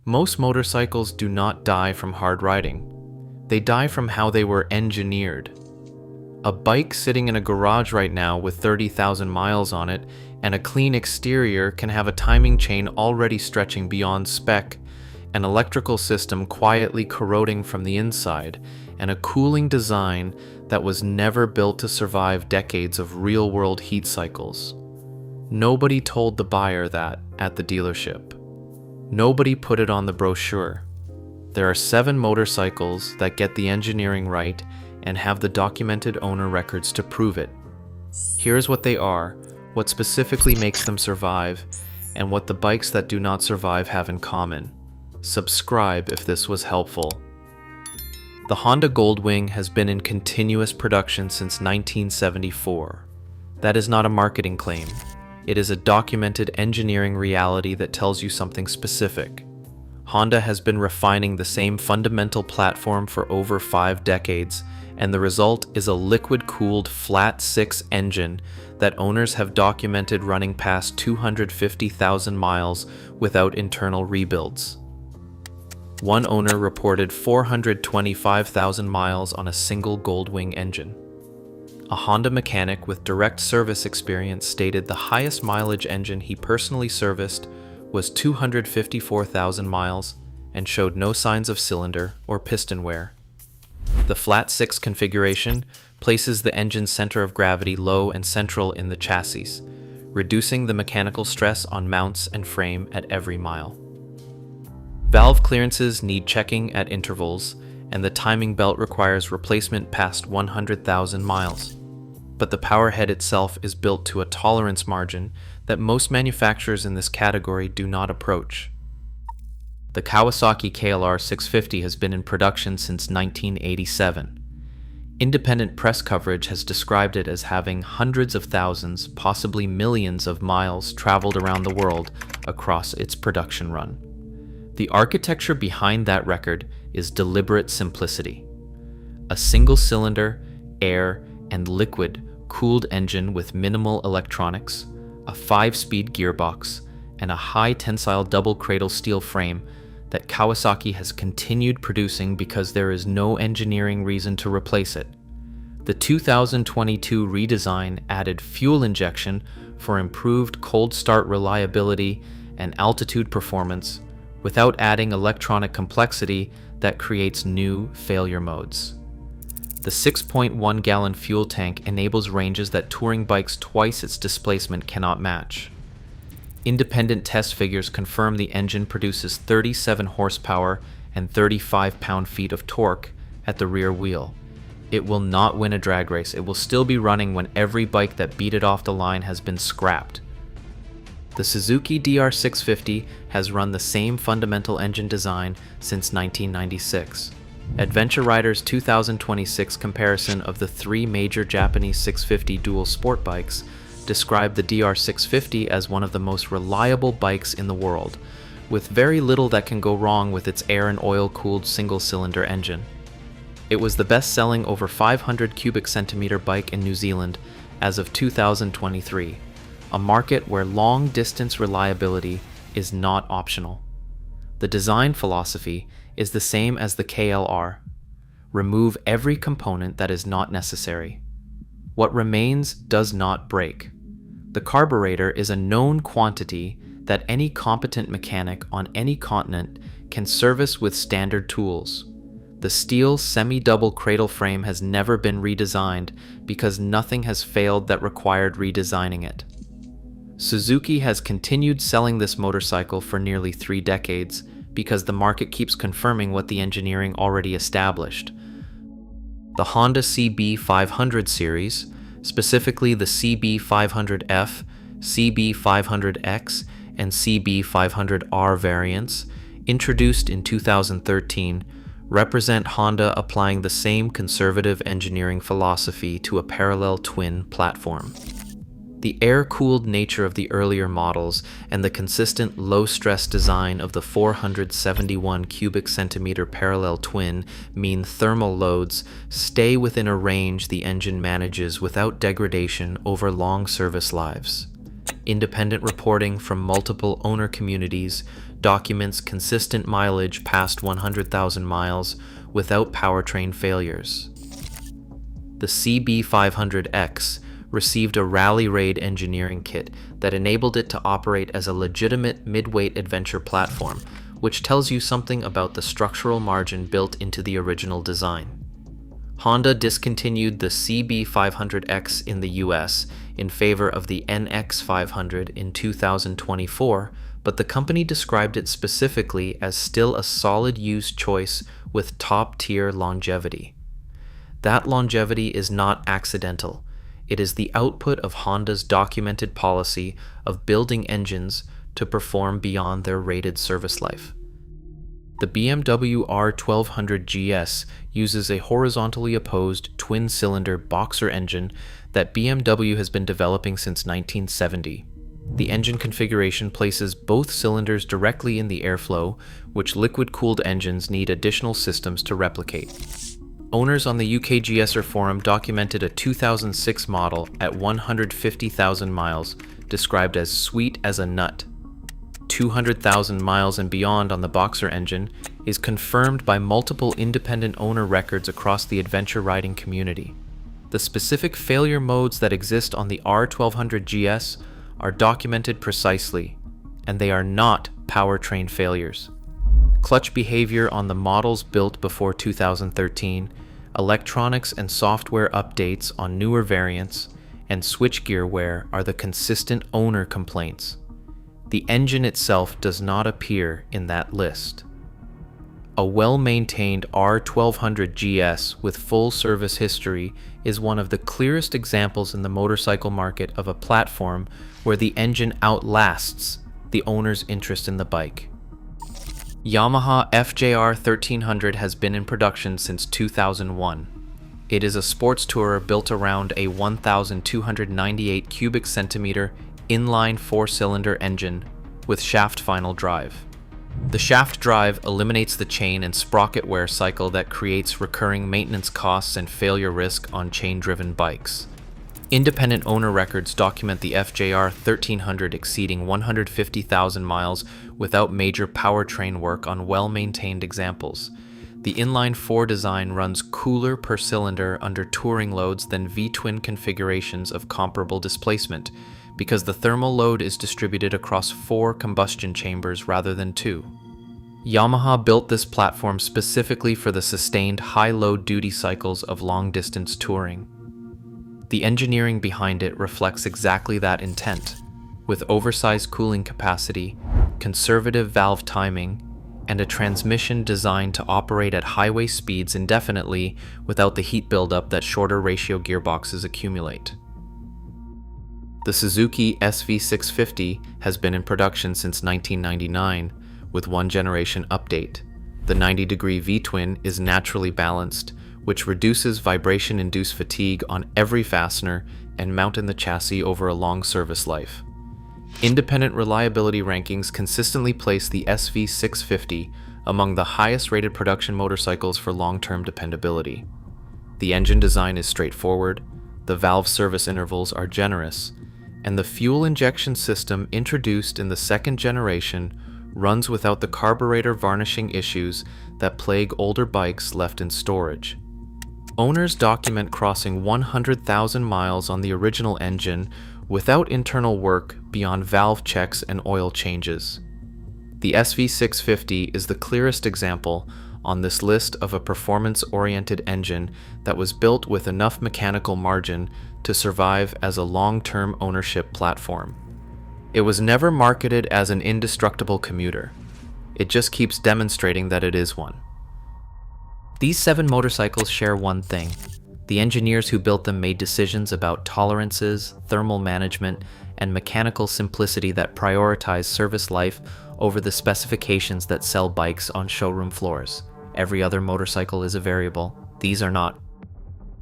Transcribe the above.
Most motorcycles do not die from hard riding. They die from how they were engineered. A bike sitting in a garage right now with 30,000 miles on it and a clean exterior can have a timing chain already stretching beyond spec, an electrical system quietly corroding from the inside, and a cooling design that was never built to survive decades of real-world heat cycles. Nobody told the buyer that at the dealership. Nobody put it on the brochure. There are 7 motorcycles that get the engineering right and have the documented owner records to prove it. Here's what they are, what specifically makes them survive, and what the bikes that do not survive have in common. Subscribe if this was helpful. The Honda Goldwing has been in continuous production since 1974. That is not a marketing claim. It is a documented engineering reality that tells you something specific. Honda has been refining the same fundamental platform for over 5 decades, and the result is a liquid-cooled flat-6 engine that owners have documented running past 250,000 miles without internal rebuilds. One owner reported 425,000 miles on a single Goldwing engine. A Honda mechanic with direct service experience stated the highest mileage engine he personally serviced was 254,000 miles and showed no signs of cylinder or piston wear. The flat 6 configuration places the engine's center of gravity low and central in the chassis, reducing the mechanical stress on mounts and frame at every mile. Valve clearances need checking at intervals, and the timing belt requires replacement past 100,000 miles. But the power head itself is built to a tolerance margin that most manufacturers in this category do not approach. The Kawasaki KLR650 has been in production since 1987. Independent press coverage has described it as having hundreds of thousands, possibly millions of miles traveled around the world across its production run. The architecture behind that record is deliberate simplicity. A single-cylinder, air, and liquid-cooled engine with minimal electronics, a 5-speed gearbox, and a high-tensile double-cradle steel frame that Kawasaki has continued producing because there is no engineering reason to replace it. The 2022 redesign added fuel injection for improved cold start reliability and altitude performance, without adding electronic complexity that creates new failure modes. The 6.1-gallon fuel tank enables ranges that touring bikes twice its displacement cannot match. Independent test figures confirm the engine produces 37 horsepower and 35 pound-feet of torque at the rear wheel. It will not win a drag race. It will still be running when every bike that beat it off the line has been scrapped. The Suzuki DR650 has run the same fundamental engine design since 1996. Adventure Rider's 2026 comparison of the 3 major Japanese 650 dual sport bikes described the DR650 as one of the most reliable bikes in the world, with very little that can go wrong with its air and oil-cooled single-cylinder engine. It was the best-selling over 500 cubic centimeter bike in New Zealand as of 2023, a market where long-distance reliability is not optional. The design philosophy is the same as the KLR. Remove every component that is not necessary. What remains does not break. The carburetor is a known quantity that any competent mechanic on any continent can service with standard tools. The steel semi-double cradle frame has never been redesigned because nothing has failed that required redesigning it. Suzuki has continued selling this motorcycle for nearly 3 decades because the market keeps confirming what the engineering already established. The Honda CB500 series, specifically the CB500F, CB500X, and CB500R variants, introduced in 2013, represent Honda applying the same conservative engineering philosophy to a parallel twin platform. The air-cooled nature of the earlier models and the consistent low-stress design of the 471 cubic centimeter parallel twin mean thermal loads stay within a range the engine manages without degradation over long service lives. Independent reporting from multiple owner communities documents consistent mileage past 100,000 miles without powertrain failures. The CB500X received a Rally Raid engineering kit that enabled it to operate as a legitimate mid-weight adventure platform, which tells you something about the structural margin built into the original design. Honda discontinued the CB500X in the US in favor of the NX500 in 2024, but the company described it specifically as still a solid use choice with top-tier longevity. That longevity is not accidental. It is the output of Honda's documented policy of building engines to perform beyond their rated service life. The BMW R1200 GS uses a horizontally opposed twin-cylinder boxer engine that BMW has been developing since 1970. The engine configuration places both cylinders directly in the airflow, which liquid-cooled engines need additional systems to replicate. Owners on the UK GSer forum documented a 2006 model at 150,000 miles, described as sweet as a nut. 200,000 miles and beyond on the Boxer engine is confirmed by multiple independent owner records across the adventure riding community. The specific failure modes that exist on the R1200 GS are documented precisely, and they are not powertrain failures. Clutch behavior on the models built before 2013, electronics and software updates on newer variants, and switchgear wear are the consistent owner complaints. The engine itself does not appear in that list. A well-maintained R1200 GS with full service history is one of the clearest examples in the motorcycle market of a platform where the engine outlasts the owner's interest in the bike. Yamaha FJR1300 has been in production since 2001. It is a sports tourer built around a 1,298 cubic centimeter inline four-cylinder engine with shaft final drive. The shaft drive eliminates the chain and sprocket wear cycle that creates recurring maintenance costs and failure risk on chain-driven bikes. Independent owner records document the FJR 1300 exceeding 150,000 miles without major powertrain work on well-maintained examples. The inline-four design runs cooler per cylinder under touring loads than V-twin configurations of comparable displacement, because the thermal load is distributed across 4 combustion chambers rather than 2. Yamaha built this platform specifically for the sustained high-load duty cycles of long-distance touring. The engineering behind it reflects exactly that intent, with oversized cooling capacity, conservative valve timing, and a transmission designed to operate at highway speeds indefinitely without the heat buildup that shorter ratio gearboxes accumulate. The Suzuki SV650 has been in production since 1999, with one generation update. The 90-degree V-twin is naturally balanced, which reduces vibration-induced fatigue on every fastener and mount in the chassis over a long service life. Independent reliability rankings consistently place the SV650 among the highest-rated production motorcycles for long-term dependability. The engine design is straightforward, the valve service intervals are generous, and the fuel injection system introduced in the second generation runs without the carburetor varnishing issues that plague older bikes left in storage. Owners document crossing 100,000 miles on the original engine without internal work beyond valve checks and oil changes. The SV650 is the clearest example on this list of a performance-oriented engine that was built with enough mechanical margin to survive as a long-term ownership platform. It was never marketed as an indestructible commuter. It just keeps demonstrating that it is one. These 7 motorcycles share one thing. The engineers who built them made decisions about tolerances, thermal management, and mechanical simplicity that prioritize service life over the specifications that sell bikes on showroom floors. Every other motorcycle is a variable. These are not.